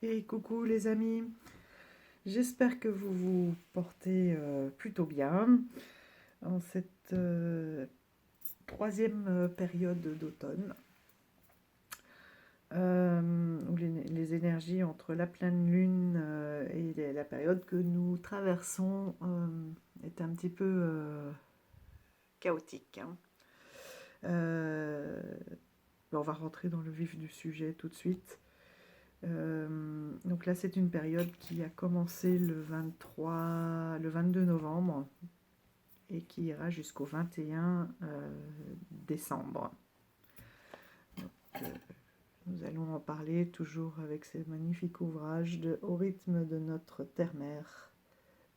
Et coucou les amis, j'espère que vous vous portez plutôt bien en cette troisième période d'automne où les énergies entre la pleine lune et la période que nous traversons est un petit peu chaotique, hein. On va rentrer dans le vif du sujet tout de suite. Donc là, c'est une période qui a commencé le 22 novembre et qui ira jusqu'au 21 décembre. Donc, nous allons en parler toujours avec ce magnifique ouvrage de Au rythme de notre terre-mère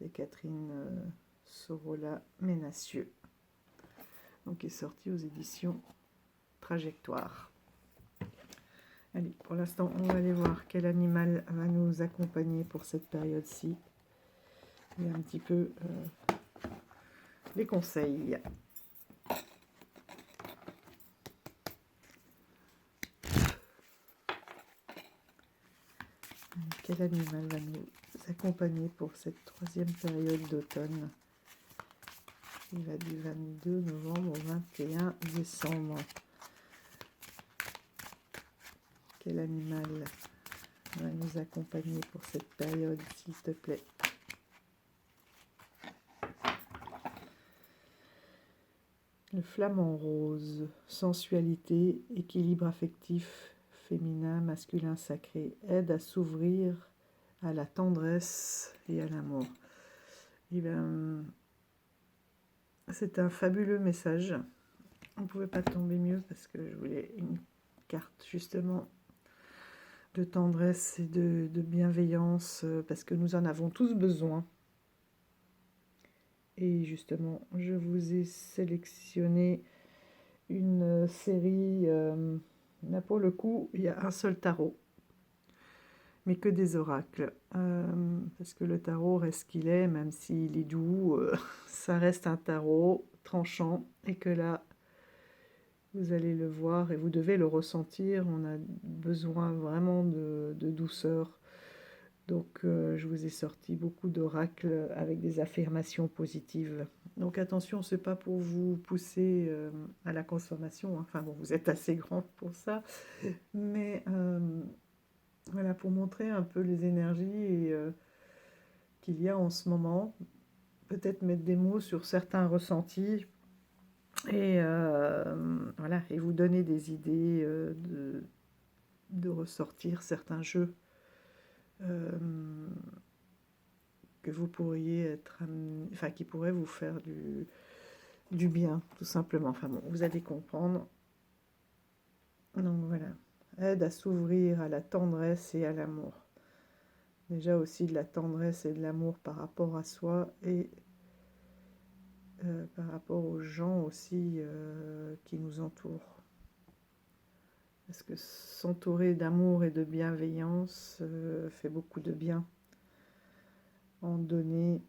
de Catherine Sorolla-Menassieux, donc qui est sorti aux éditions Trajectoire. Allez, pour l'instant, on va aller voir quel animal va nous accompagner pour cette période-ci. Et un petit peu les conseils. Quel animal va nous accompagner pour cette troisième période d'automne? Il va du 22 novembre au 21 décembre. Quel animal va nous accompagner pour cette période, s'il te plaît? Le flamant rose, sensualité, équilibre affectif, féminin, masculin, sacré, aide à s'ouvrir à la tendresse et à l'amour. C'est un fabuleux message. On ne pouvait pas tomber mieux parce que je voulais une carte justement de tendresse et de bienveillance parce que nous en avons tous besoin. Et justement, je vous ai sélectionné une série. Là pour le coup, il y a un seul tarot, mais que des oracles. Parce que le tarot reste ce qu'il est, même s'il est doux, ça reste un tarot tranchant. Et que là, vous allez le voir et vous devez le ressentir. On a besoin vraiment de douceur. Donc, je vous ai sorti beaucoup d'oracles avec des affirmations positives. Donc, attention, ce n'est pas pour vous pousser à la consommation. Enfin, bon, vous êtes assez grand pour ça. Mais voilà, pour montrer un peu les énergies qu'il y a en ce moment. Peut-être mettre des mots sur certains ressentis. Et voilà, et vous donner des idées de ressortir certains jeux que vous pourriez être, enfin qui pourraient vous faire du bien, tout simplement. Enfin bon, vous allez comprendre. Donc voilà, aide à s'ouvrir à la tendresse et à l'amour. Déjà aussi de la tendresse et de l'amour par rapport à soi et par rapport aux gens aussi qui nous entourent. Parce que s'entourer d'amour et de bienveillance fait beaucoup de bien. En donner,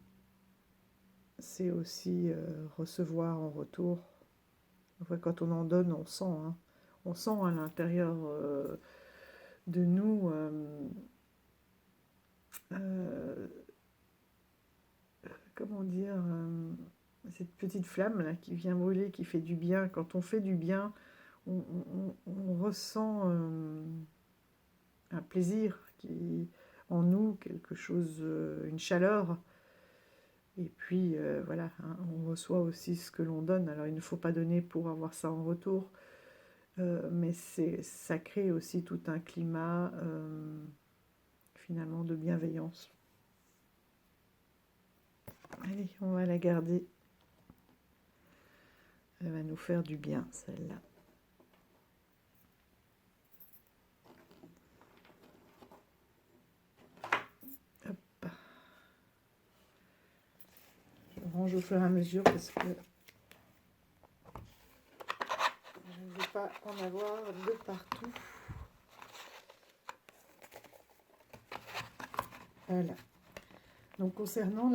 c'est aussi recevoir en retour. Enfin, quand on en donne, on sent. Hein. On sent à l'intérieur de nous comment dire, cette petite flamme là qui vient brûler, qui fait du bien. Quand on fait du bien, on ressent un plaisir qui en nous, quelque chose, une chaleur. Et puis voilà, hein, on reçoit aussi ce que l'on donne. Alors il ne faut pas donner pour avoir ça en retour, mais ça crée aussi tout un climat finalement de bienveillance. Allez, on va la garder. Elle va nous faire du bien, celle-là. Hop. Je range au fur et à mesure parce que je ne vais pas en avoir de partout. Voilà. Donc concernant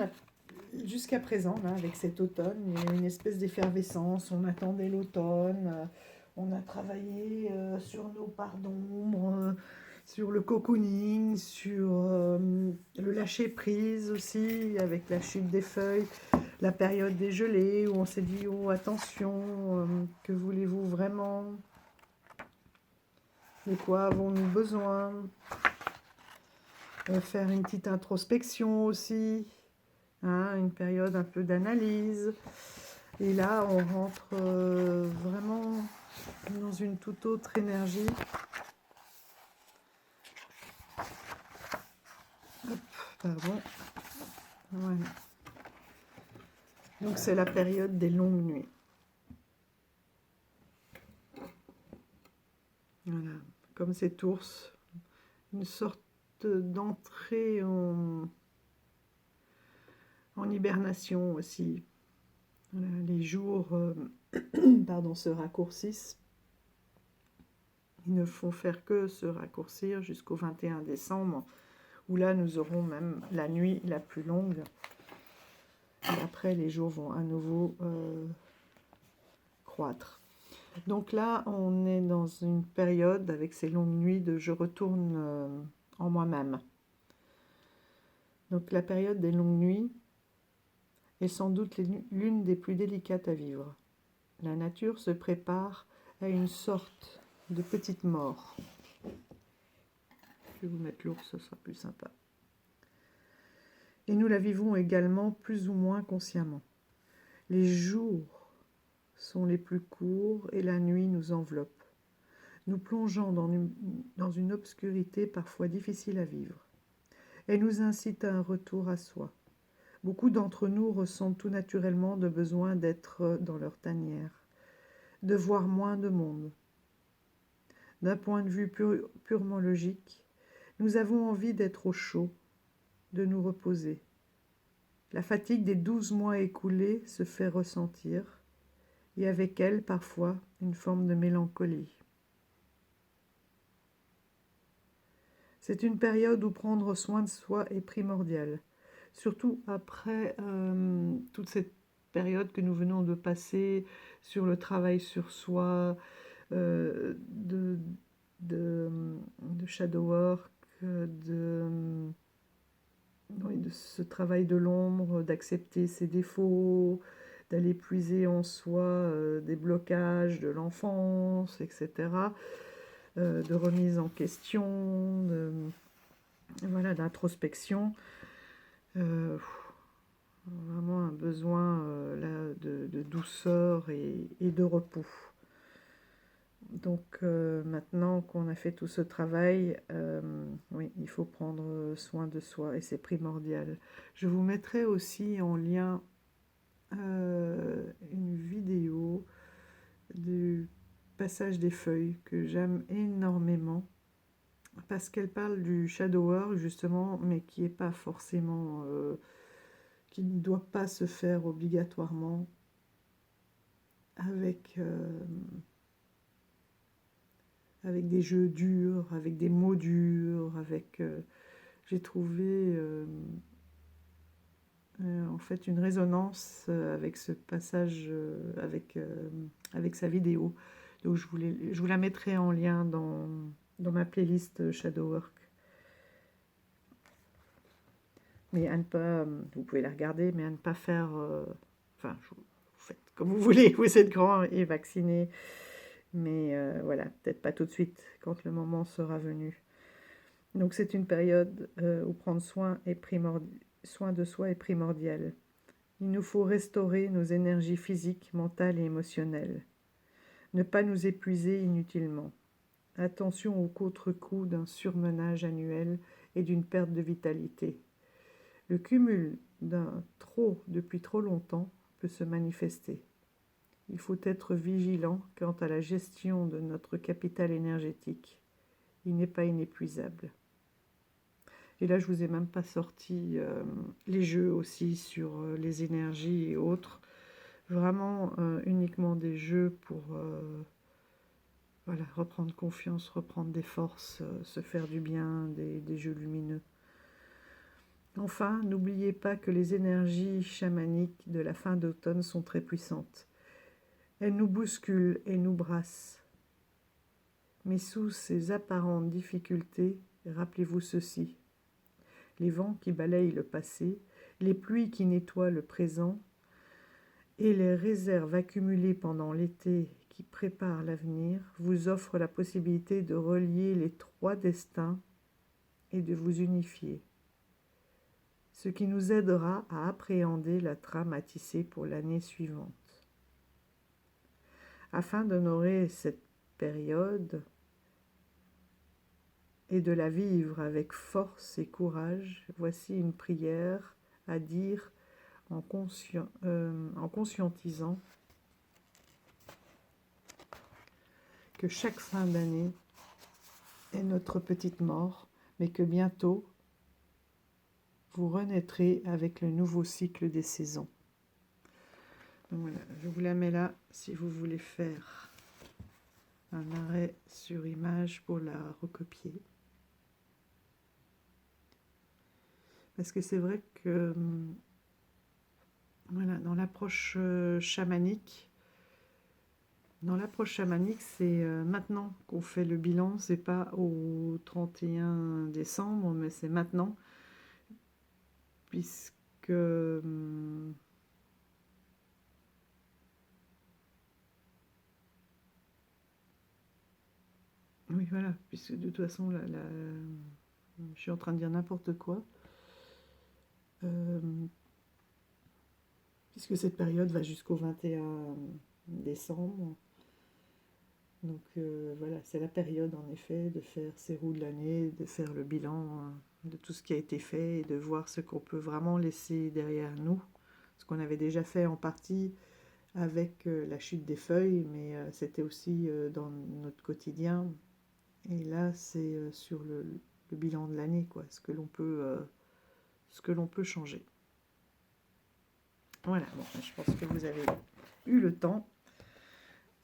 jusqu'à présent, là, avec cet automne, il y a une espèce d'effervescence. On attendait l'automne, on a travaillé sur nos parts d'ombre, sur le cocooning, sur le lâcher-prise aussi, avec la chute des feuilles, la période des gelées, où on s'est dit, oh attention, que voulez-vous vraiment? De quoi avons-nous besoin? Faire une petite introspection aussi, hein, une période un peu d'analyse. Et là, on rentre vraiment dans une toute autre énergie. Hop, pardon. Voilà. Donc c'est la période des longues nuits. Voilà, comme cet ours, une sorte d'entrée en hibernation aussi. Voilà, les jours pardon, se raccourcissent. Ils ne font faire que se raccourcir jusqu'au 21 décembre, où là nous aurons même la nuit la plus longue. Et après, les jours vont à nouveau croître. Donc là, on est dans une période avec ces longues nuits de je retourne en moi-même. Donc la période des longues nuits est sans doute l'une des plus délicates à vivre. La nature se prépare à une sorte de petite mort. Je vais vous mettre l'ours, ce sera plus sympa. Et nous la vivons également plus ou moins consciemment. Les jours sont les plus courts et la nuit nous enveloppe, nous plongeant dans une obscurité parfois difficile à vivre. Elle nous incite à un retour à soi. Beaucoup d'entre nous ressentent tout naturellement le besoin d'être dans leur tanière, de voir moins de monde. D'un point de vue purement logique, nous avons envie d'être au chaud, de nous reposer. La fatigue des 12 mois écoulés se fait ressentir, et avec elle, parfois, une forme de mélancolie. C'est une période où prendre soin de soi est primordial, surtout après toute cette période que nous venons de passer sur le travail sur soi, de shadow work, de ce travail de l'ombre, d'accepter ses défauts, d'aller puiser en soi des blocages de l'enfance, etc., de remise en question, voilà, d'introspection. Vraiment un besoin là, de douceur et de repos. Donc maintenant qu'on a fait tout ce travail, oui, il faut prendre soin de soi et c'est primordial. Je vous mettrai aussi en lien une vidéo du passage des feuilles que j'aime énormément parce qu'elle parle du shadow work justement, mais qui n'est pas forcément, qui ne doit pas se faire obligatoirement avec des jeux durs, avec des mots durs, avec... j'ai trouvé en fait une résonance avec ce passage, avec sa vidéo. Donc je vous la mettrai en lien dans ma playlist Shadow Work. Mais à ne pas, vous pouvez la regarder, mais à ne pas faire... enfin, vous faites comme vous voulez, vous êtes grand et vacciné. Mais voilà, peut-être pas tout de suite, quand le moment sera venu. Donc c'est une période où prendre soin de soi est primordial. Il nous faut restaurer nos énergies physiques, mentales et émotionnelles. Ne pas nous épuiser inutilement. Attention aux contre-coups d'un surmenage annuel et d'une perte de vitalité. Le cumul d'un trop depuis trop longtemps peut se manifester. Il faut être vigilant quant à la gestion de notre capital énergétique. Il n'est pas inépuisable. Et là, je ne vous ai même pas sorti les jeux aussi sur les énergies et autres. Vraiment uniquement des jeux pour voilà, reprendre confiance, reprendre des forces, se faire du bien, des jeux lumineux. Enfin, n'oubliez pas que les énergies chamaniques de la fin d'automne sont très puissantes. Elles nous bousculent et nous brassent. Mais sous ces apparentes difficultés, rappelez-vous ceci. Les vents qui balayent le passé, les pluies qui nettoient le présent, et les réserves accumulées pendant l'été qui préparent l'avenir vous offrent la possibilité de relier les trois destins et de vous unifier, ce qui nous aidera à appréhender la trame à tisser pour l'année suivante. Afin d'honorer cette période et de la vivre avec force et courage, voici une prière à dire en conscientisant que chaque fin d'année est notre petite mort, mais que bientôt vous renaîtrez avec le nouveau cycle des saisons. Donc voilà, je vous la mets là si vous voulez faire un arrêt sur image pour la recopier. Parce que c'est vrai que voilà, dans l'approche chamanique, c'est maintenant qu'on fait le bilan, c'est pas au 31 décembre, mais c'est maintenant, puisque oui, voilà, puisque de toute façon, je suis en train de dire n'importe quoi, puisque cette période va jusqu'au 21 décembre. Donc voilà, c'est la période en effet de faire ses roues de l'année, de faire le bilan de tout ce qui a été fait et de voir ce qu'on peut vraiment laisser derrière nous. Ce qu'on avait déjà fait en partie avec la chute des feuilles, mais c'était aussi dans notre quotidien. Et là, c'est sur le bilan de l'année, quoi, ce que l'on peut changer. Voilà, bon, je pense que vous avez eu le temps.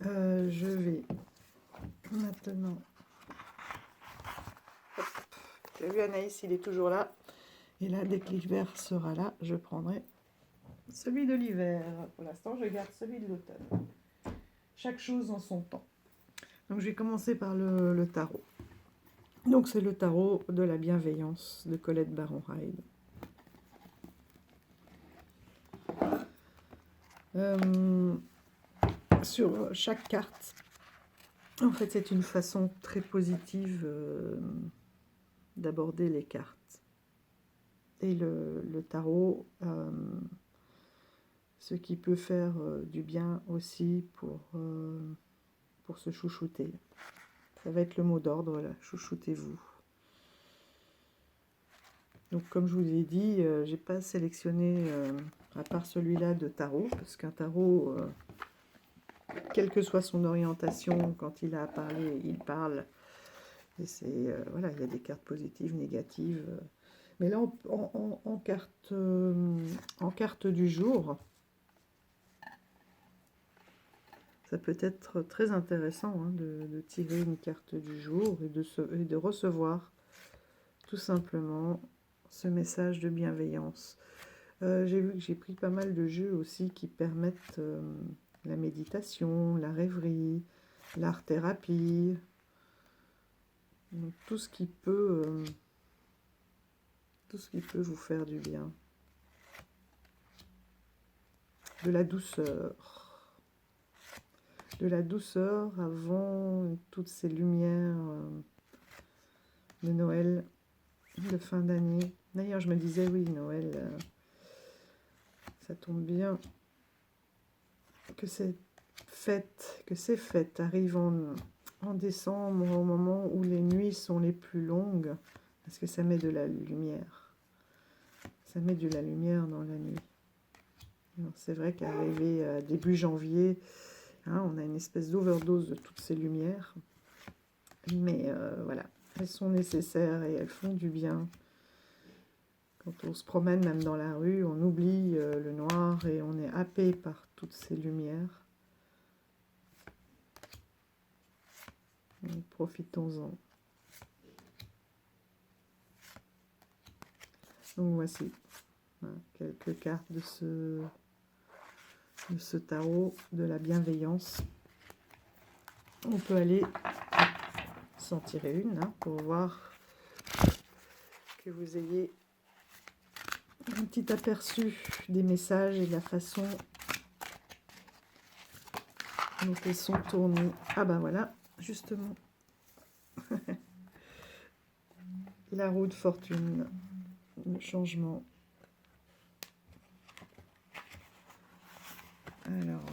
Je vais maintenant... Tu as vu Anaïs, il est toujours là. Et là, dès que l'hiver sera là, je prendrai celui de l'hiver. Pour l'instant, je garde celui de l'automne. Chaque chose en son temps. Donc, je vais commencer par le tarot. Donc, c'est le tarot de la bienveillance de Colette Baron-Hyde. Sur chaque carte, en fait, c'est une façon très positive d'aborder les cartes. Et le tarot, ce qui peut faire du bien aussi pour se chouchouter. Ça va être le mot d'ordre, là, chouchoutez-vous. Donc comme je vous ai dit, j'ai pas sélectionné, à part celui-là, de tarot, parce qu'un tarot, quelle que soit son orientation, quand il a à parler, il parle. Et c'est, voilà, il y a des cartes positives, négatives. Mais là, en carte du jour, ça peut être très intéressant de tirer une carte du jour et de recevoir tout simplement ce message de bienveillance. J'ai vu que j'ai pris pas mal de jeux aussi qui permettent la méditation, la rêverie, l'art-thérapie, tout ce qui peut vous faire du bien. De la douceur avant toutes ces lumières de Noël, de fin d'année. D'ailleurs, je me disais, oui, Noël, ça tombe bien que ces fêtes arrivent en décembre, au moment où les nuits sont les plus longues, parce que ça met de la lumière. Ça met de la lumière dans la nuit. C'est vrai qu'arrivé début janvier, on a une espèce d'overdose de toutes ces lumières. Mais voilà, elles sont nécessaires et elles font du bien. Quand on se promène même dans la rue, on oublie le noir et on est happé par toutes ces lumières. Profitons-en. Donc voici quelques cartes de ce tarot de la bienveillance. On peut aller pense en tirer une pour voir que vous ayez un petit aperçu des messages et de la façon dont ils sont tournés. Ah ben voilà, justement. La roue de fortune, le changement. Alors,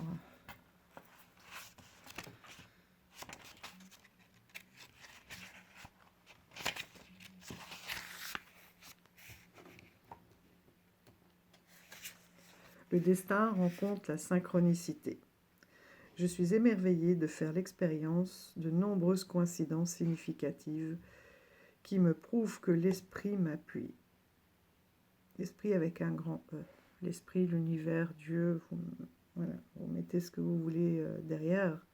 le destin rencontre la synchronicité. Je suis émerveillée de faire l'expérience de nombreuses coïncidences significatives qui me prouvent que l'esprit m'appuie. L'esprit avec un grand E. L'esprit, l'univers, Dieu, vous mettez ce que vous voulez derrière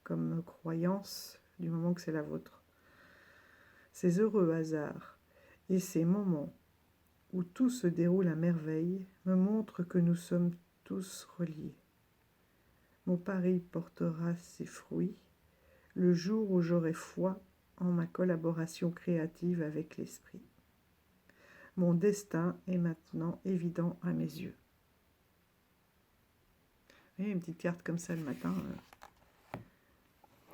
comme croyance du moment que c'est la vôtre. Ces heureux hasards et ces moments où tout se déroule à merveille me montrent que nous sommes tous reliés. Mon pari portera ses fruits le jour où j'aurai foi en ma collaboration créative avec l'esprit. Mon destin est maintenant évident à mes yeux. Vous voyez, une petite carte comme ça le matin,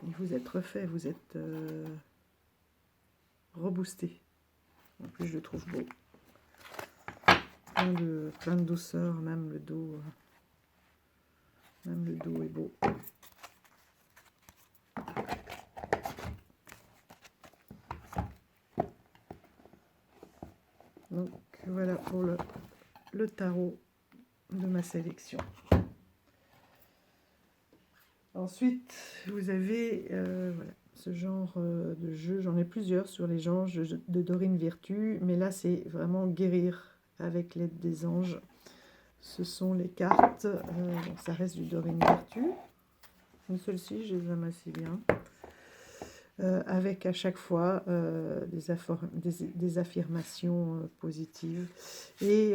vous êtes refait, vous êtes reboosté. En plus, je le trouve beau. Plein de douceur, même le dos est beau. Donc voilà pour le tarot de ma sélection. Ensuite, vous avez voilà, ce genre de jeu. J'en ai plusieurs sur les anges de Dorine Virtue, mais là c'est vraiment guérir avec l'aide des anges. Ce sont les cartes, bon, ça reste du Dorine Virtue. Une seule-ci, je les aime assez bien. Avec à chaque fois des affirmations positives. Et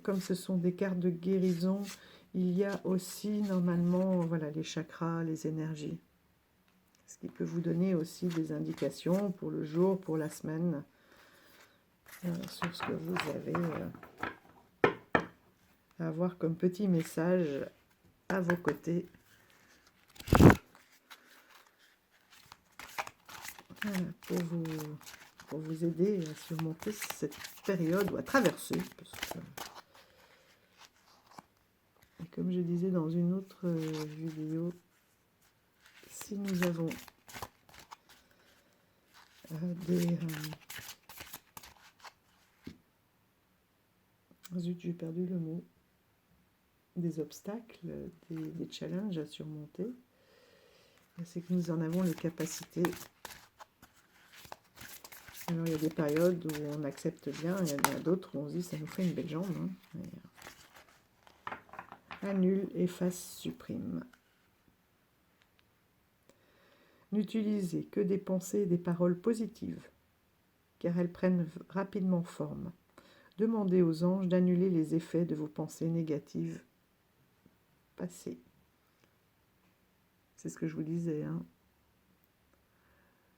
comme ce sont des cartes de guérison, il y a aussi normalement voilà, les chakras, les énergies. Ce qui peut vous donner aussi des indications pour le jour, pour la semaine, sur ce que vous avez à avoir comme petit message à vos côtés. Voilà, pour vous aider à surmonter cette période ou à traverser. Parce que, et comme je disais dans une autre vidéo, si nous avons zut, j'ai perdu le mot. Des obstacles, des challenges à surmonter, c'est que nous en avons les capacités. Alors il y a des périodes où on accepte bien, il y en a d'autres où on se dit ça nous fait une belle jambe. Annule, efface, supprime. N'utilisez que des pensées et des paroles positives, car elles prennent rapidement forme. Demandez aux anges d'annuler les effets de vos pensées négatives passées. C'est ce que je vous disais.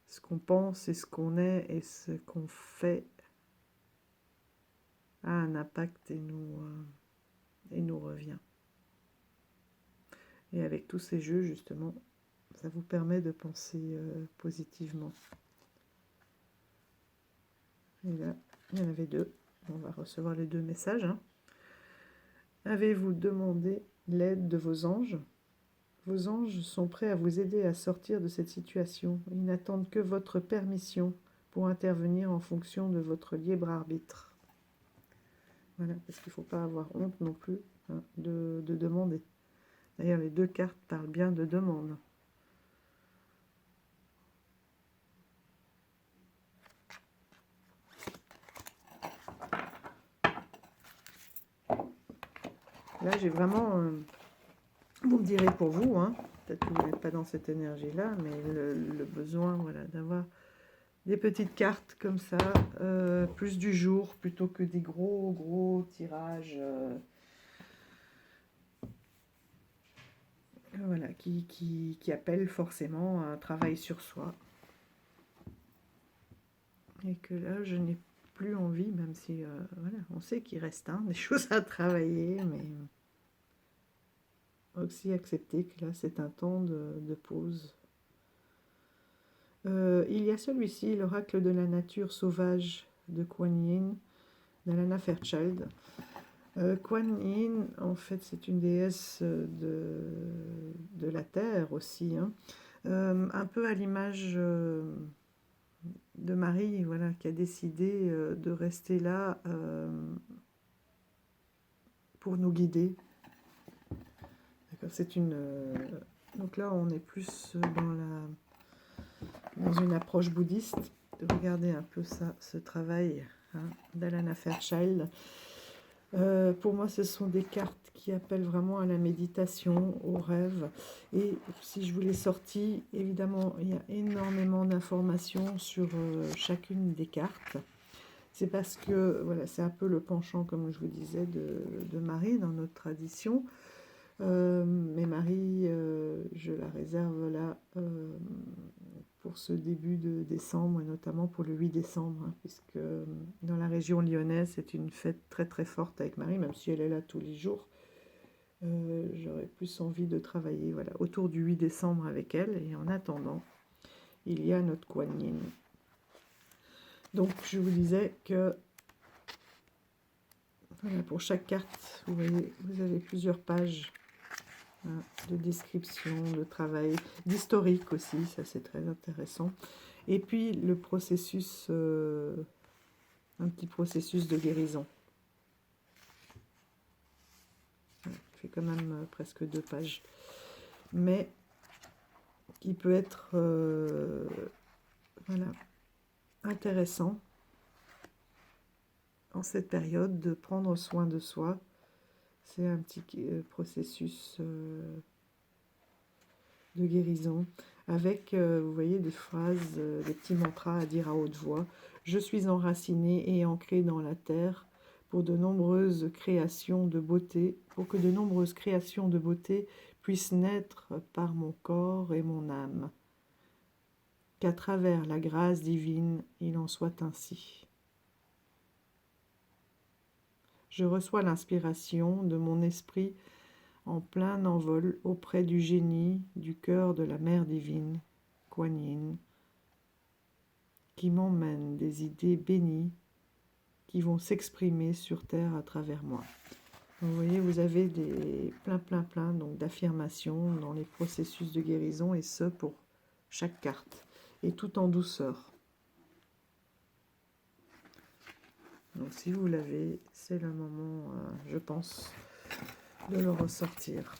Ce qu'on pense et ce qu'on est et ce qu'on fait a un impact et nous revient. Et avec tous ces jeux, justement, ça vous permet de penser positivement. Et là, il y en avait deux. On va recevoir les deux messages. Avez-vous demandé l'aide de vos anges ? Vos anges sont prêts à vous aider à sortir de cette situation. Ils n'attendent que votre permission pour intervenir en fonction de votre libre arbitre. Voilà, parce qu'il ne faut pas avoir honte non plus de demander. D'ailleurs, les deux cartes parlent bien de demande. Là, j'ai vraiment... vous me direz pour vous, peut-être que vous n'êtes pas dans cette énergie-là, mais le besoin d'avoir des petites cartes comme ça, plus du jour, plutôt que des gros tirages... voilà, qui appellent forcément un travail sur soi. Et que là, je n'ai plus envie, même si, voilà, on sait qu'il reste des choses à travailler, mais aussi accepter que là, c'est un temps de pause. Il y a celui-ci, l'oracle de la nature sauvage de Kuan Yin, d'Alana Fairchild. Kuan Yin, en fait, c'est une déesse de la terre aussi, hein. Un peu à l'image de Marie, voilà, qui a décidé de rester là pour nous guider. C'est une. Donc là, on est plus dans une approche bouddhiste. Regardez un peu ça, ce travail, hein, d'Alana Fairchild. Pour moi, ce sont des cartes qui appellent vraiment à la méditation, au rêve. Et si je vous l'ai sorti, évidemment, il y a énormément d'informations sur chacune des cartes. C'est parce que, voilà, c'est un peu le penchant, comme je vous disais, de Marie dans notre tradition. Mais Marie, je la réserve là pour ce début de décembre, et notamment pour le 8 décembre, hein, puisque dans la région lyonnaise, c'est une fête très très forte avec Marie, même si elle est là tous les jours. J'aurais plus envie de travailler, voilà, autour du 8 décembre avec elle, et en attendant, il y a notre Kuan Yin. Donc je vous disais que voilà, pour chaque carte, vous voyez, vous avez plusieurs pages, hein, de description, de travail, d'historique aussi, ça c'est très intéressant. Et puis le processus, un petit processus de guérison. Voilà, il fait quand même presque 2 pages. Mais qui peut être voilà, intéressant en cette période de prendre soin de soi. C'est un petit processus de guérison avec, vous voyez, des phrases, des petits mantras à dire à haute voix. Je suis enraciné et ancré dans la terre pour que de nombreuses créations de beauté puissent naître par mon corps et mon âme. Qu'à travers la grâce divine, il en soit ainsi. Je reçois l'inspiration de mon esprit en plein envol auprès du génie du cœur de la Mère divine, Kuan Yin, qui m'emmène des idées bénies qui vont s'exprimer sur terre à travers moi. Donc, vous voyez, vous avez plein donc d'affirmations dans les processus de guérison, et ce pour chaque carte, et tout en douceur. Donc si vous l'avez, c'est le moment, je pense, de le ressortir.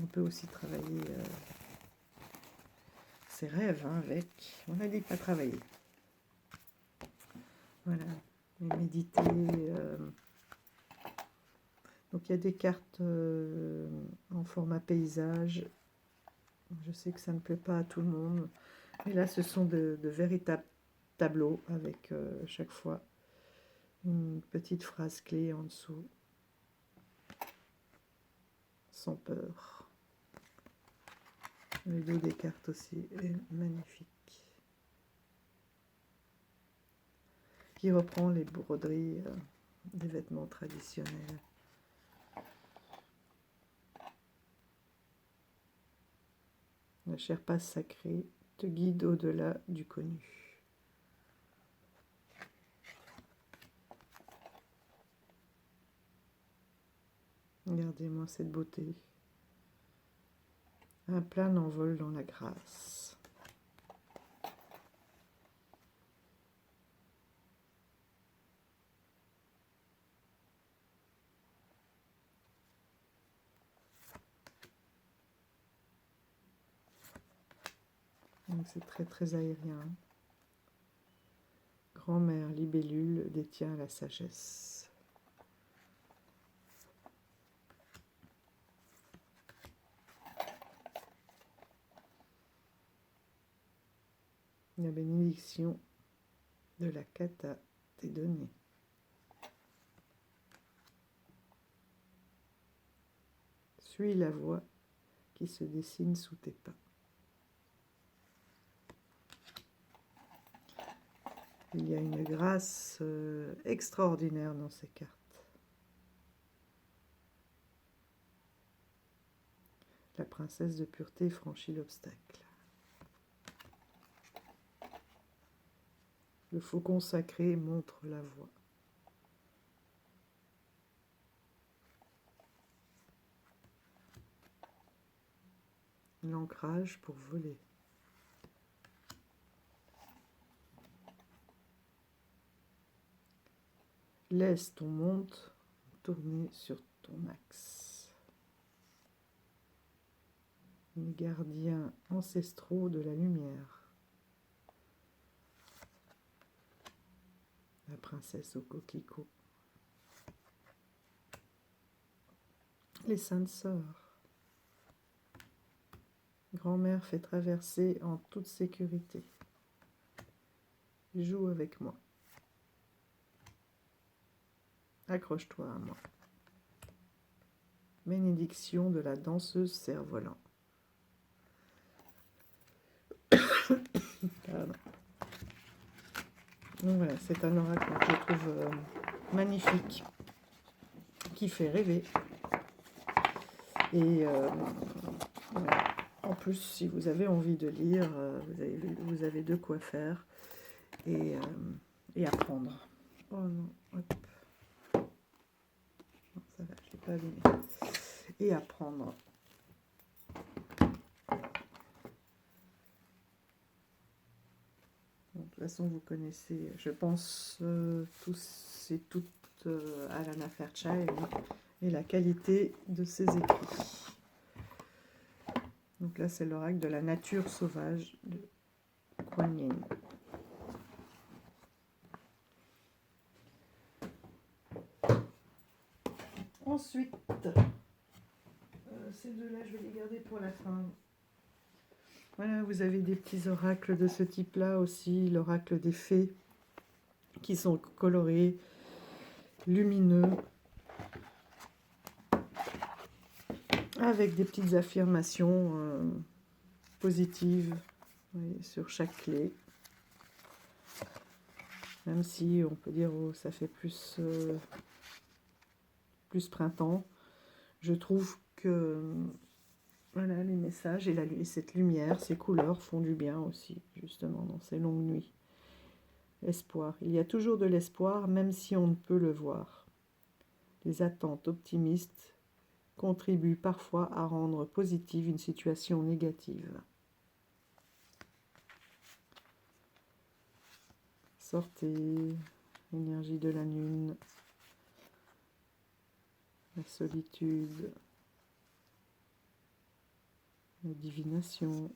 On peut aussi travailler ses rêves, hein, avec. On a dit pas travailler. Voilà, et méditer. Donc il y a des cartes en format paysage. Je sais que ça ne plaît pas à tout le monde. Mais là, ce sont de véritables tableaux avec chaque fois une petite phrase clé en dessous. Sans peur. Le dos des cartes aussi est magnifique. Qui reprend les broderies des vêtements traditionnels. La Sherpa sacrée te guide au-delà du connu. Regardez-moi cette beauté. Un plein envol dans la grâce. Donc c'est très très aérien. Grand-mère libellule détient la sagesse. La bénédiction de la kata t'est donnée. Suis la voie qui se dessine sous tes pas. Il y a une grâce extraordinaire dans ces cartes. La princesse de pureté franchit l'obstacle. Le faucon sacré montre la voie. L'ancrage pour voler. Laisse ton monde tourner sur ton axe. Les gardiens ancestraux de la lumière. La princesse au coquelicot. Les saintes sœurs. Grand-mère fait traverser en toute sécurité. Joue avec moi. Accroche-toi à moi. Bénédiction de la danseuse cerf-volant. Pardon. Donc voilà, c'est un oracle que je trouve magnifique, qui fait rêver. Et voilà. En plus, si vous avez envie de lire, vous avez de quoi faire et apprendre. Oh non, hop. Non, ça va, je ne l'ai pas allumé. Et apprendre. Bon, de toute façon, vous connaissez, je pense, tous et toutes Alana Fairchild et la qualité de ses écrits. Donc là, c'est l'oracle de la nature sauvage de Kuan Yin. Ensuite, ces deux-là, je vais les garder pour la fin. Voilà, vous avez des petits oracles de ce type-là aussi, l'oracle des fées, qui sont colorés, lumineux, avec des petites affirmations positives, oui, sur chaque clé. Même si on peut dire oh, ça fait plus printemps, je trouve que voilà, les messages et cette lumière, ces couleurs font du bien aussi, justement, dans ces longues nuits. L'espoir. Il y a toujours de l'espoir, même si on ne peut le voir. Les attentes optimistes contribuent parfois à rendre positive une situation négative. Sortez, énergie de la lune, la solitude, la divination.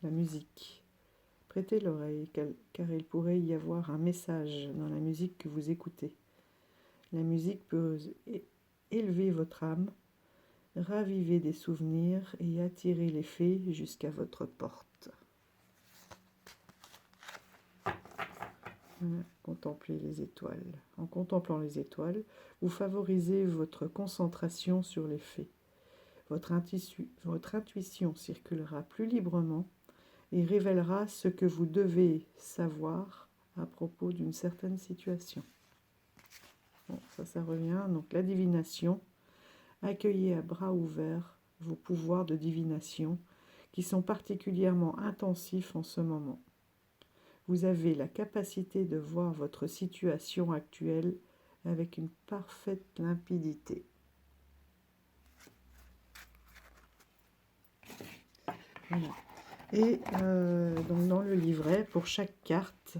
La musique. Prêtez l'oreille, car il pourrait y avoir un message dans la musique que vous écoutez. La musique peut élever votre âme, raviver des souvenirs et attirer les fées jusqu'à votre porte. Voilà, contemplez les étoiles. En contemplant les étoiles, vous favorisez votre concentration sur les fées. Votre intuition circulera plus librement et révélera ce que vous devez savoir à propos d'une certaine situation. Bon, ça revient. Donc la divination. Accueillez à bras ouverts vos pouvoirs de divination qui sont particulièrement intensifs en ce moment. Vous avez la capacité de voir votre situation actuelle avec une parfaite limpidité. Voilà. Et donc dans le livret, pour chaque carte,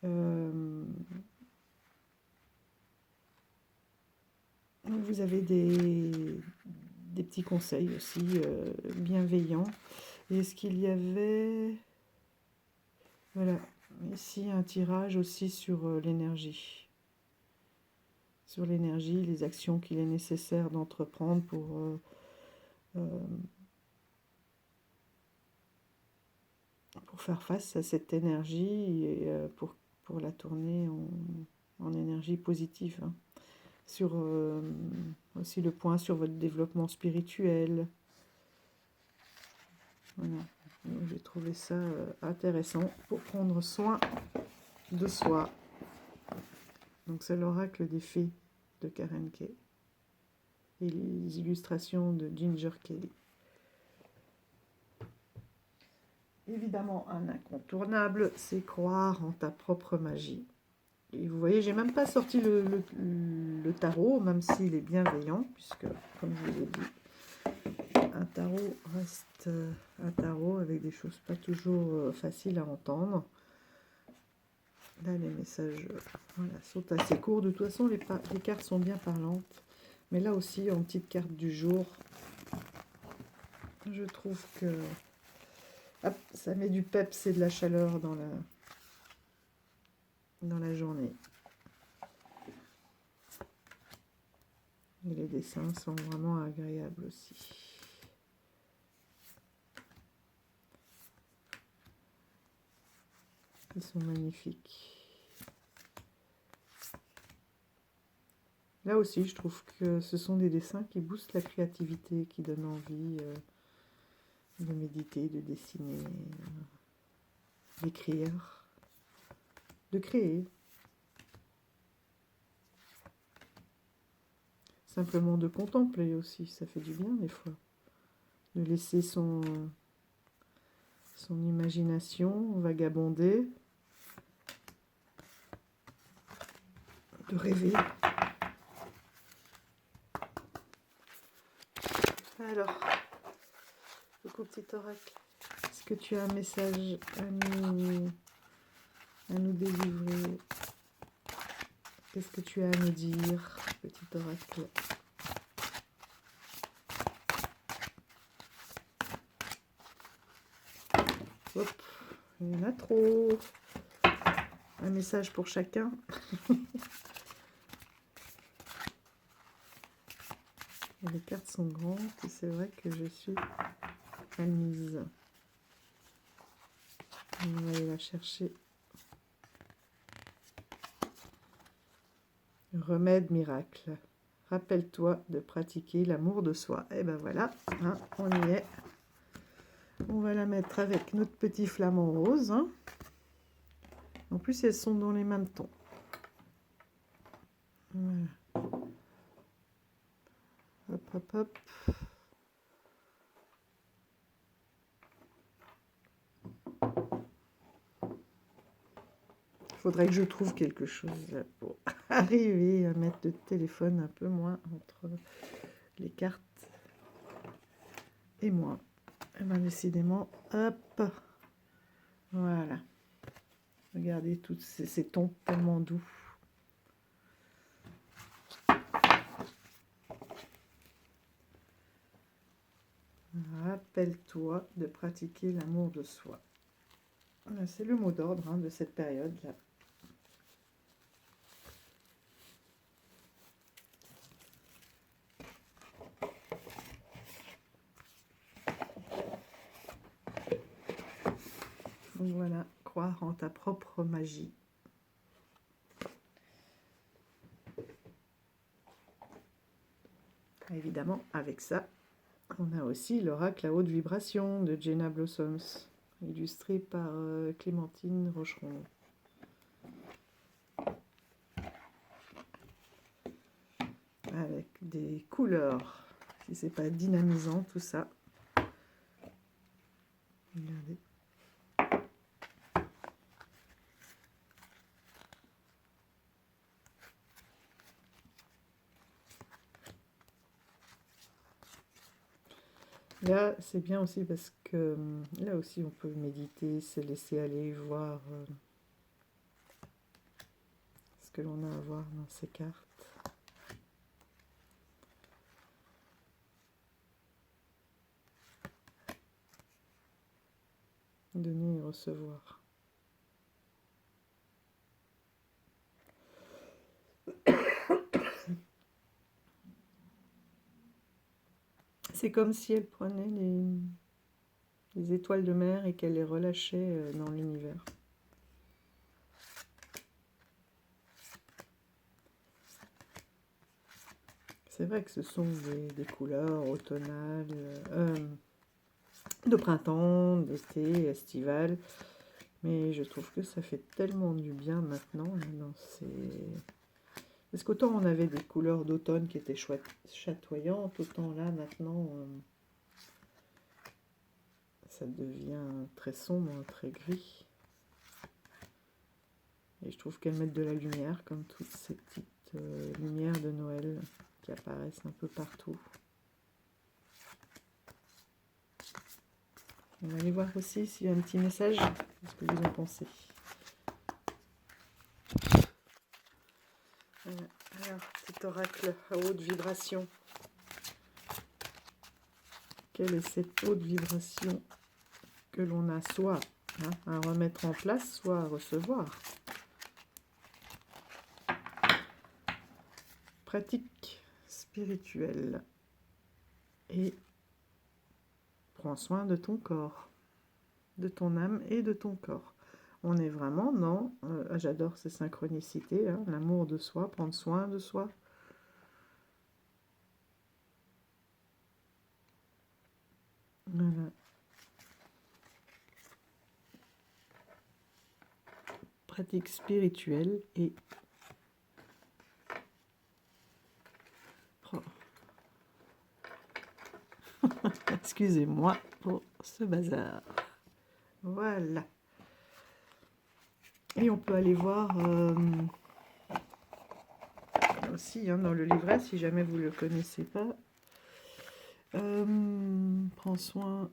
vous avez des petits conseils aussi bienveillants. Et est-ce qu'il y avait... Voilà, ici un tirage aussi sur l'énergie. Sur l'énergie, les actions qu'il est nécessaire d'entreprendre pour faire face à cette énergie et pour la tourner en énergie positive. Sur aussi le point sur votre développement spirituel, Voilà. J'ai trouvé ça intéressant pour prendre soin de soi. Donc c'est l'oracle des fées de Karen Kay et les illustrations de Ginger Kelly. Évidemment, un incontournable, c'est croire en ta propre magie. Et vous voyez, j'ai même pas sorti le tarot, même s'il est bienveillant, puisque, comme je vous l'ai dit, un tarot reste un tarot avec des choses pas toujours faciles à entendre. Là, les messages voilà, sont assez courts. De toute façon, les cartes sont bien parlantes. Mais là aussi, en petite carte du jour, je trouve que hop, ça met du peps et de la chaleur dans la journée. Et les dessins sont vraiment agréables aussi. Ils sont magnifiques. Là aussi, je trouve que ce sont des dessins qui boostent la créativité, qui donnent envie de méditer, de dessiner, d'écrire, de créer. Simplement de contempler aussi, ça fait du bien des fois. De laisser son imagination vagabonder, de rêver. Alors, coucou petit oracle, est-ce que tu as un message à nous délivrer? Qu'est-ce que tu as à nous dire, petit oracle? Hop, il y en a trop. Un message pour chacun. Les cartes sont grandes et c'est vrai que je suis admise. On va aller la chercher. Remède miracle. Rappelle-toi de pratiquer l'amour de soi. Et ben voilà, hein, on y est. On va la mettre avec notre petit flamant rose. Hein. En plus, elles sont dans les mêmes tons. Voilà. Hop, hop, hop. Il faudrait que je trouve quelque chose pour arriver à mettre le téléphone un peu moins entre les cartes et moi. Et bien décidément, hop, voilà. Regardez tous ces tons tellement doux. Rappelle-toi de pratiquer l'amour de soi. Voilà, c'est le mot d'ordre hein, de cette période-là. Donc voilà, croire en ta propre magie. Évidemment, avec ça, on a aussi l'oracle à haute vibration de Jenna Blossoms, illustré par Clémentine Rocheron. Avec des couleurs, si c'est pas dynamisant tout ça. Regardez. Là, c'est bien aussi parce que là aussi on peut méditer, se laisser aller, voir ce que l'on a à voir dans ces cartes. Donner et recevoir. C'est comme si elle prenait les étoiles de mer et qu'elle les relâchait dans l'univers. C'est vrai que ce sont des couleurs automnales, de printemps, d'été, estival. Mais je trouve que ça fait tellement du bien maintenant là, dans ces... Parce qu'autant on avait des couleurs d'automne qui étaient chouettes, chatoyantes, autant là maintenant ça devient très sombre, très gris. Et je trouve qu'elles mettent de la lumière, comme toutes ces petites lumières de Noël qui apparaissent un peu partout. On va aller voir aussi s'il y a un petit message. Qu'est-ce que vous en pensez? Alors, cet oracle à haute vibration. Quelle est cette haute vibration que l'on a soit à remettre en place, soit à recevoir? Pratique spirituelle. Et prends soin de ton corps, de ton âme et de ton corps. On est vraiment dans, j'adore ces synchronicités, hein, l'amour de soi, prendre soin de soi. Voilà. Pratique spirituelle et excusez-moi pour ce bazar. Voilà. Et on peut aller voir aussi hein, dans le livret, si jamais vous ne le connaissez pas. Prends soin.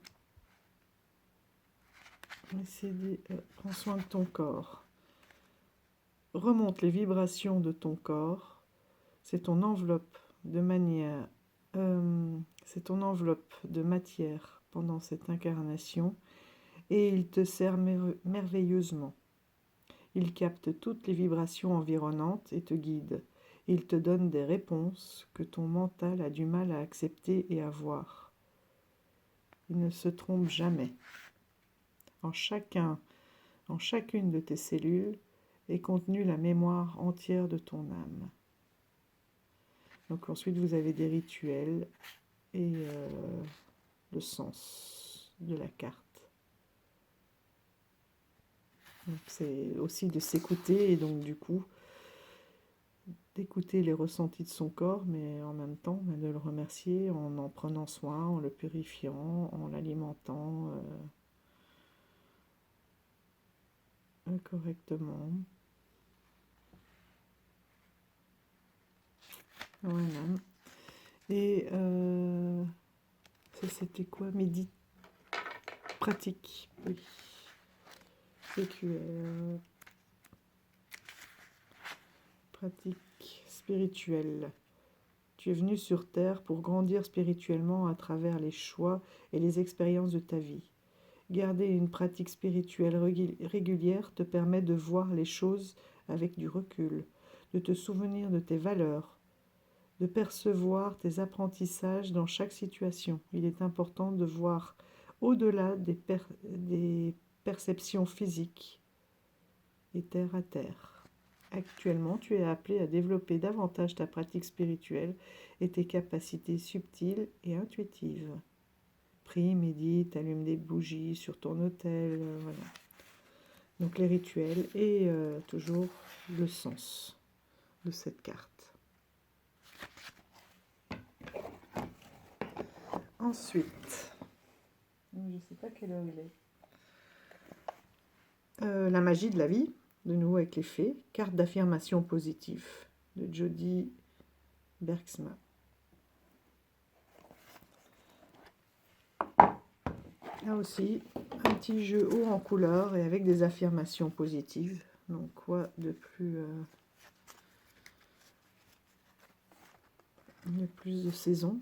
Prends soin de ton corps. Remonte les vibrations de ton corps. C'est ton enveloppe de manière. C'est ton enveloppe de matière pendant cette incarnation et il te sert merveilleusement. Il capte toutes les vibrations environnantes et te guide. Il te donne des réponses que ton mental a du mal à accepter et à voir. Il ne se trompe jamais. En chacune de tes cellules est contenue la mémoire entière de ton âme. Donc ensuite vous avez des rituels et le sens de la carte. C'est aussi de s'écouter et donc du coup d'écouter les ressentis de son corps, mais en même temps de le remercier en prenant soin, en le purifiant, en l'alimentant correctement. Voilà. Et ça c'était quoi? Pratique, oui. PQR. Pratique spirituelle. Tu es venu sur Terre pour grandir spirituellement à travers les choix et les expériences de ta vie. Garder une pratique spirituelle régulière te permet de voir les choses avec du recul, de te souvenir de tes valeurs, de percevoir tes apprentissages dans chaque situation. Il est important de voir au-delà des perceptions physiques et terre à terre. Actuellement, tu es appelé à développer davantage ta pratique spirituelle et tes capacités subtiles et intuitives. Prie, médite, allume des bougies sur ton autel, voilà. Donc les rituels et toujours le sens de cette carte. Ensuite, je ne sais pas quelle heure il est. La magie de la vie, de nouveau avec les fées. Carte d'affirmation positive de Jody Bergsma. Là aussi, un petit jeu haut en couleur et avec des affirmations positives. Donc quoi de plus de saison.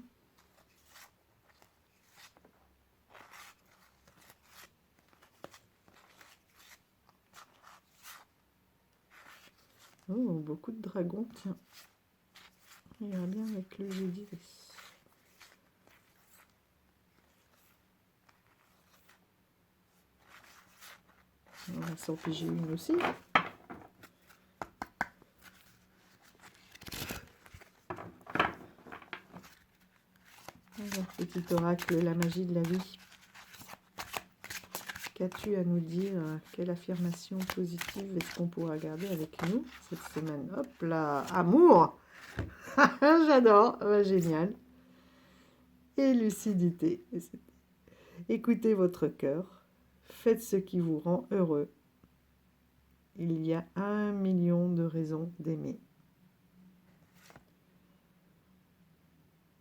Oh, beaucoup de dragons, tiens. Il ira bien avec le jeu d'Iris. On va s'en piger une aussi. Alors, petit oracle, la magie de la vie. Qu'as-tu à nous dire? Quelle affirmation positive est-ce qu'on pourra garder avec nous cette semaine? Hop là, amour. J'adore, ouais, génial. Et lucidité. Écoutez votre cœur, faites ce qui vous rend heureux. Il y a 1 million de raisons d'aimer.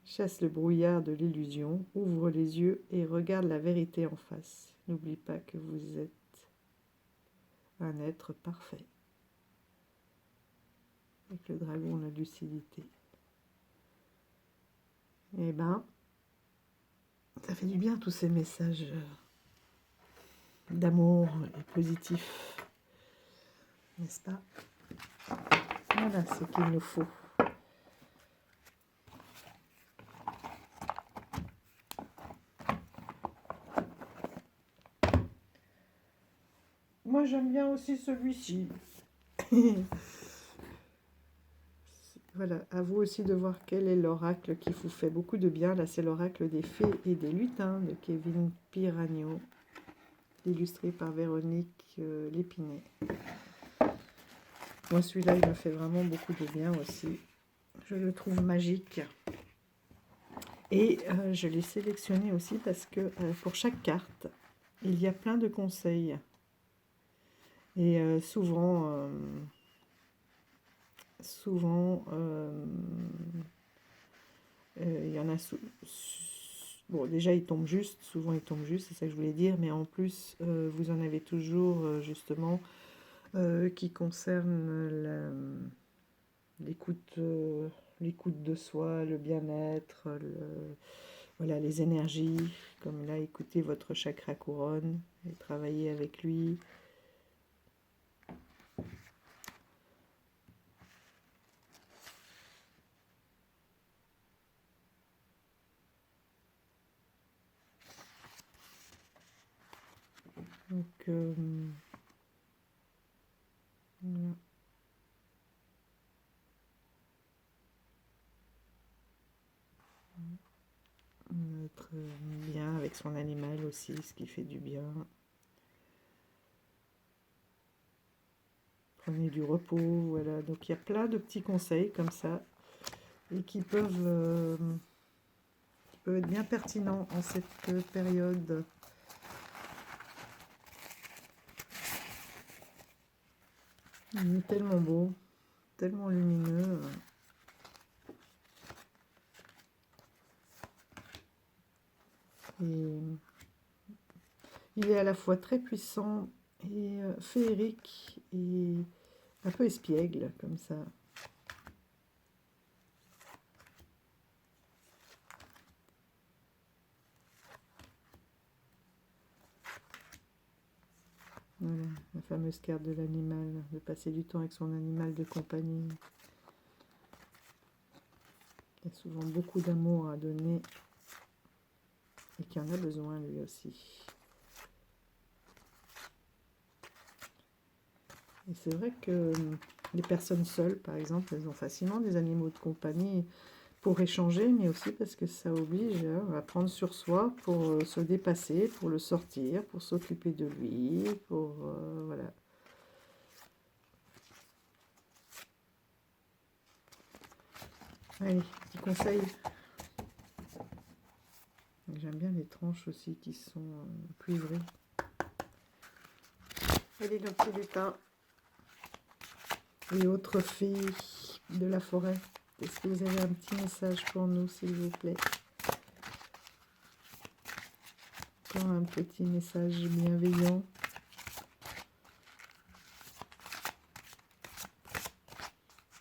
Chasse le brouillard de l'illusion, ouvre les yeux et regarde la vérité en face. N'oublie pas que vous êtes un être parfait. Avec le dragon, la lucidité. Eh ben, ça fait du bien tous ces messages d'amour et positifs, n'est-ce pas? Voilà ce qu'il nous faut. Moi, j'aime bien aussi celui-ci. Voilà, à vous aussi de voir quel est l'oracle qui vous fait beaucoup de bien. Là, c'est l'oracle des fées et des lutins de Kevin Piragno, illustré par Véronique Lépinet. Moi, celui-là, il me fait vraiment beaucoup de bien aussi. Je le trouve magique. Et je l'ai sélectionné aussi parce que pour chaque carte, il y a plein de conseils. Et souvent, il y en a... Bon, déjà, il tombe juste. Souvent, il tombe juste, c'est ça que je voulais dire. Mais en plus, vous en avez toujours, justement, qui concernent l'écoute de soi, le bien-être, voilà, les énergies. Comme là, écoutez votre chakra couronne et travaillez avec lui. Donc, voilà. Être bien avec son animal aussi, ce qui fait du bien. Prenez du repos, voilà. Donc, il y a plein de petits conseils comme ça et qui peuvent être bien pertinents en cette période. Il est tellement beau, tellement lumineux. Et il est à la fois très puissant et féerique et un peu espiègle, comme ça. Voilà, la fameuse carte de l'animal, de passer du temps avec son animal de compagnie. Il y a souvent beaucoup d'amour à donner et qui en a besoin lui aussi. Et c'est vrai que les personnes seules, par exemple, elles ont facilement des animaux de compagnie pour échanger, mais aussi parce que ça oblige à prendre sur soi pour se dépasser, pour le sortir, pour s'occuper de lui, pour... voilà. Allez, petit conseil. J'aime bien les tranches aussi qui sont cuivrées. Allez, nos petits lutins. Et autres fées de la forêt. Est-ce que vous avez un petit message pour nous, s'il vous plaît? Encore un petit message bienveillant.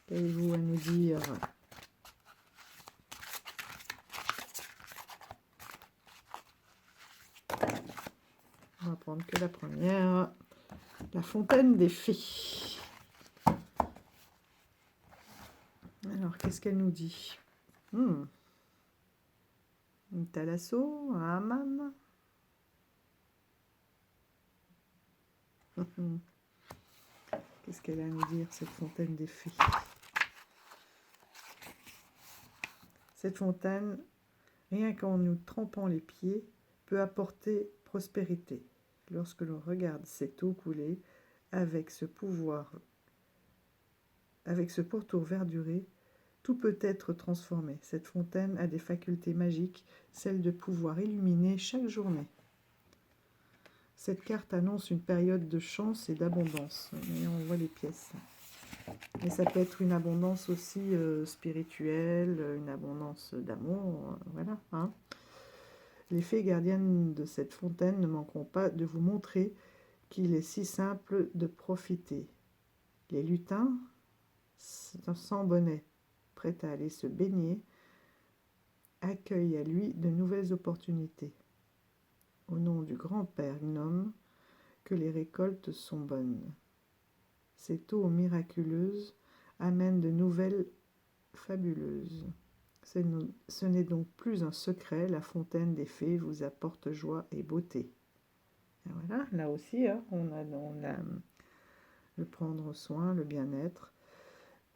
Qu'avez-vous à nous dire? On va prendre que la première. La fontaine des fées. Alors, qu'est-ce qu'elle nous dit? Un thalasso, un hammam. Qu'est-ce qu'elle a à nous dire, cette fontaine des fées? Cette fontaine, rien qu'en nous trempant les pieds, peut apporter prospérité. lorsque l'on regarde cette eau couler avec ce pouvoir, avec ce pourtour verduré, tout peut être transformé. Cette fontaine a des facultés magiques, celle de pouvoir illuminer chaque journée. Cette carte annonce une période de chance et d'abondance. Et on voit les pièces. Mais ça peut être une abondance aussi spirituelle, une abondance d'amour, voilà. Hein. Les fées gardiennes de cette fontaine ne manqueront pas de vous montrer qu'il est si simple de profiter. Les lutins, sans bonnet, prêts à aller se baigner, accueillent à lui de nouvelles opportunités. Au nom du grand-père gnome, que les récoltes sont bonnes. Cette eau miraculeuse amène de nouvelles fabuleuses. Ce n'est donc plus un secret, la fontaine des fées vous apporte joie et beauté. Et voilà, là aussi, hein, on a le prendre soin, le bien-être.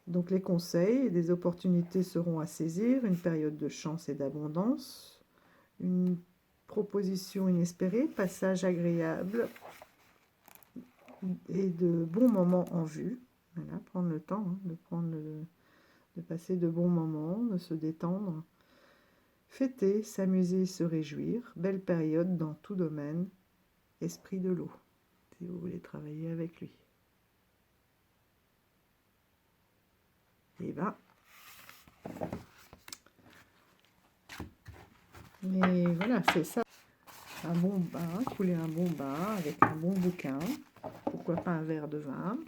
Donc les conseils, des opportunités seront à saisir, une période de chance et d'abondance, une proposition inespérée, passage agréable et de bons moments en vue. Voilà, prendre le temps de passer de bons moments, de se détendre. Fêter, s'amuser, se réjouir, belle période dans tout domaine, esprit de l'eau, si vous voulez travailler avec lui. Et et voilà, c'est ça. Un bon bain, couler un bon bain avec un bon bouquin, pourquoi pas un verre de vin.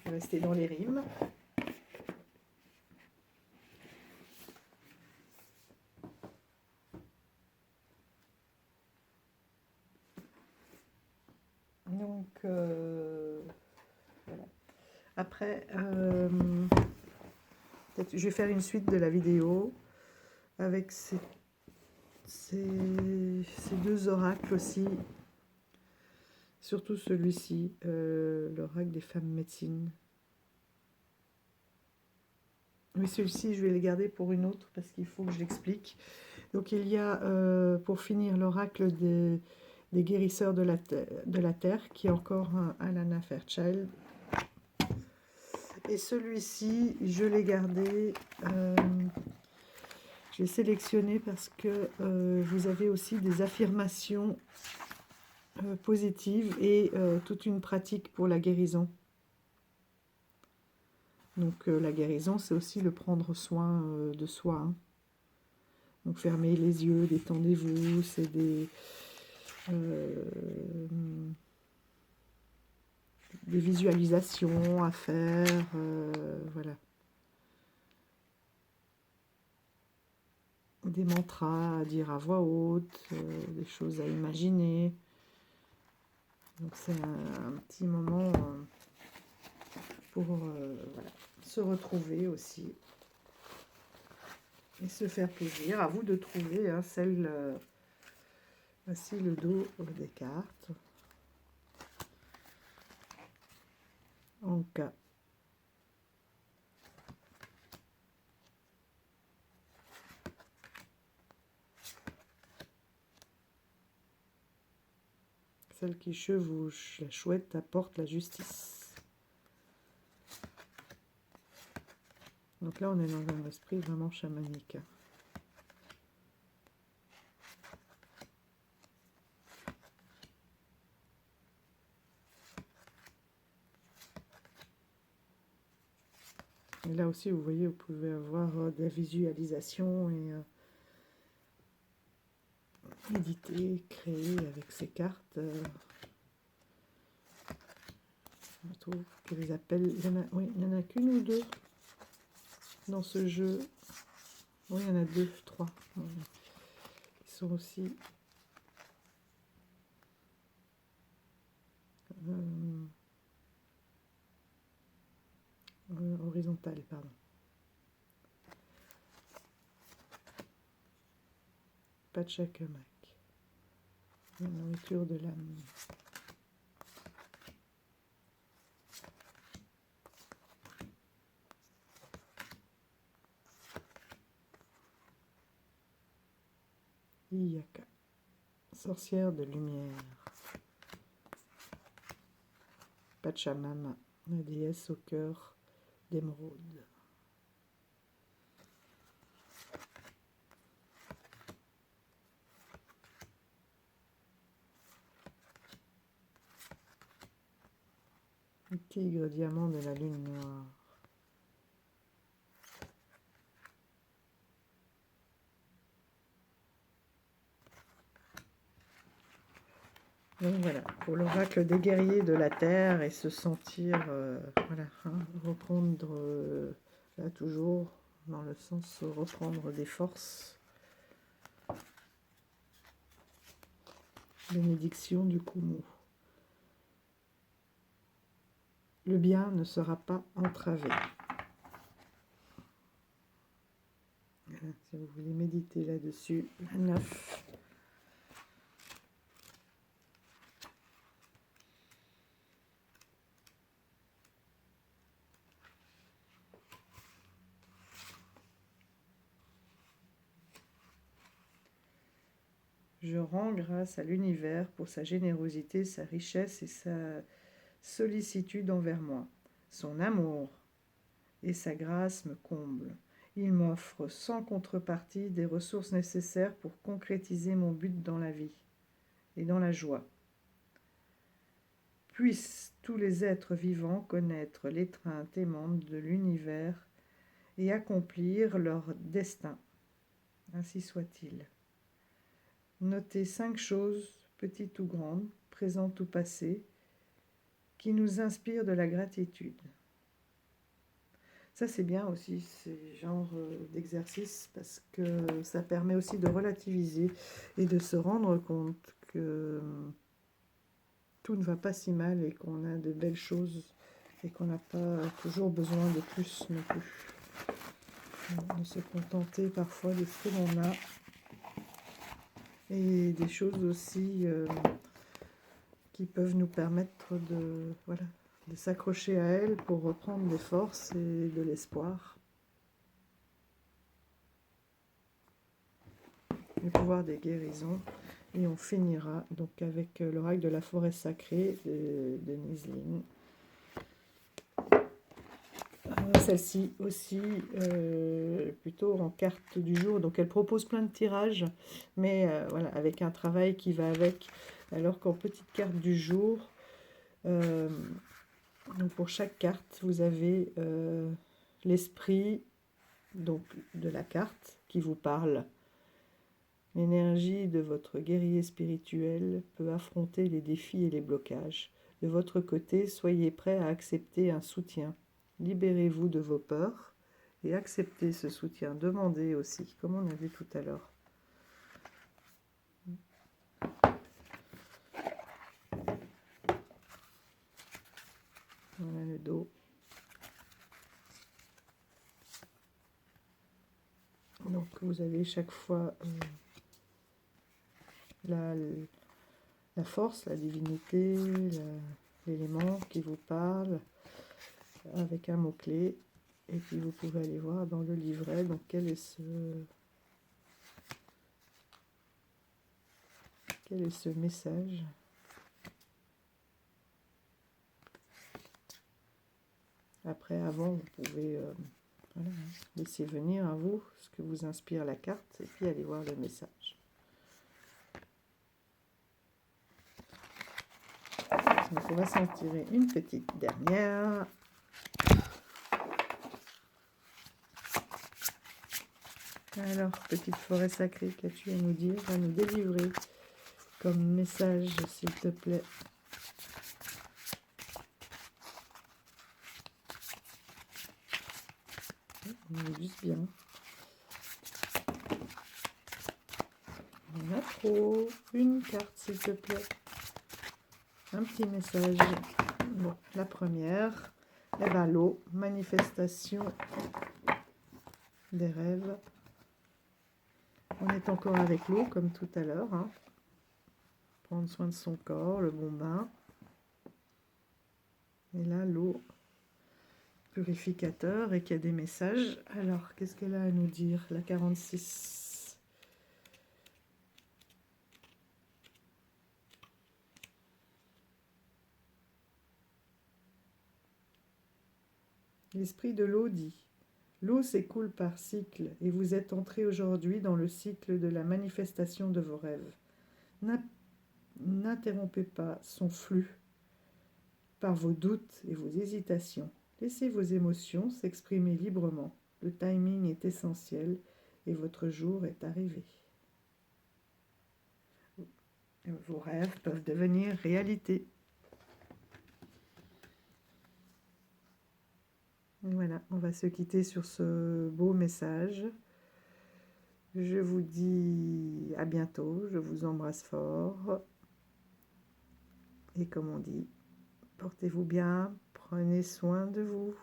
Rester dans les rimes. Donc, voilà. Après, je vais faire une suite de la vidéo avec ces deux oracles aussi. Surtout celui-ci, l'oracle des femmes médecines. Oui, celui-ci, je vais le garder pour une autre parce qu'il faut que je l'explique. Donc, il y a, pour finir, l'oracle des guérisseurs de la terre, qui est encore un Alana Fairchild. Et celui-ci, je l'ai gardé, je l'ai sélectionné parce que vous avez aussi des affirmations positives et toute une pratique pour la guérison. Donc la guérison, c'est aussi le prendre soin de soi. Hein. Donc fermez les yeux, détendez-vous, c'est des visualisations à faire, voilà. Des mantras à dire à voix haute, des choses à imaginer. Donc c'est un petit moment pour voilà, se retrouver aussi et se faire plaisir. À vous de trouver hein, celle. Voici le dos des cartes. En cas. Celle qui chevauche, la chouette apporte la justice. Donc là, on est dans un esprit vraiment chamanique. Et là aussi, vous voyez, vous pouvez avoir de la visualisation et méditer, créer avec ces cartes. Je trouve que les appels, oui, il y en a qu'une ou deux dans ce jeu. Oui, il y en a deux, trois. Ils sont aussi horizontales, pardon. Pachacamac. La nourriture de l'âme. Iyaka. sorcière de lumière. Pachamama, la déesse au cœur d'émeraude. Le tigre diamant de la lune noire. Donc voilà, pour l'oracle des guerriers de la terre et se sentir, voilà, hein, reprendre, là toujours, dans le sens reprendre des forces. Bénédiction du Kumu. Le bien ne sera pas entravé. Voilà, si vous voulez méditer là-dessus, la 9. Je rends grâce à l'univers pour sa générosité, sa richesse et sa sollicitude envers moi. Son amour et sa grâce me comblent. Il m'offre sans contrepartie des ressources nécessaires pour concrétiser mon but dans la vie et dans la joie. Puissent tous les êtres vivants connaître l'étreinte aimante de l'univers et accomplir leur destin. Ainsi soit-il. Notez 5 choses, petites ou grandes, présentes ou passées, qui nous inspirent de la gratitude. Ça, c'est bien aussi, ces genres d'exercices, parce que ça permet aussi de relativiser et de se rendre compte que tout ne va pas si mal et qu'on a de belles choses et qu'on n'a pas toujours besoin de plus non plus. De se contenter parfois de ce que l'on a et des choses aussi qui peuvent nous permettre de, voilà, de s'accrocher à elles pour reprendre des forces et de l'espoir. Le pouvoir des guérisons. Et on finira donc avec l'oracle de la forêt sacrée de Nisling. Celle-ci aussi, plutôt en carte du jour. Donc elle propose plein de tirages, mais voilà, avec un travail qui va avec. Alors qu'en petite carte du jour, donc pour chaque carte, vous avez l'esprit donc de la carte qui vous parle. L'énergie de votre guerrier spirituel peut affronter les défis et les blocages. De votre côté, soyez prêt à accepter un soutien. Libérez-vous de vos peurs et acceptez ce soutien. Demandez aussi, comme on a vu tout à l'heure. Voilà le dos. Donc vous avez chaque fois la force, la divinité, l'élément qui vous parle avec un mot-clé. Et puis vous pouvez aller voir dans le livret, donc quel est ce message. Après, avant, vous pouvez voilà, laisser venir à vous ce que vous inspire la carte et puis aller voir le message. Donc on va s'en tirer une petite dernière. Alors, petite forêt sacrée, qu'as-tu à nous dire, à nous délivrer comme message, s'il te plaît? On est juste bien. On a trop. Une carte, s'il te plaît. Un petit message. Bon, la première, eh ben, l'eau, manifestation des rêves. On est encore avec l'eau, comme tout à l'heure. Hein. Prendre soin de son corps, le bon bain. Et là, l'eau purificateur et qu'il y a des messages. Alors, qu'est-ce qu'elle a à nous dire, la 46? L'esprit de l'eau dit: l'eau s'écoule par cycle et vous êtes entré aujourd'hui dans le cycle de la manifestation de vos rêves. N'interrompez pas son flux par vos doutes et vos hésitations. Laissez vos émotions s'exprimer librement. Le timing est essentiel et votre jour est arrivé. Vos rêves peuvent devenir réalité. Voilà, on va se quitter sur ce beau message. Je vous dis à bientôt, je vous embrasse fort. Et comme on dit, portez-vous bien, prenez soin de vous.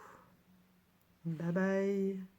Bye bye.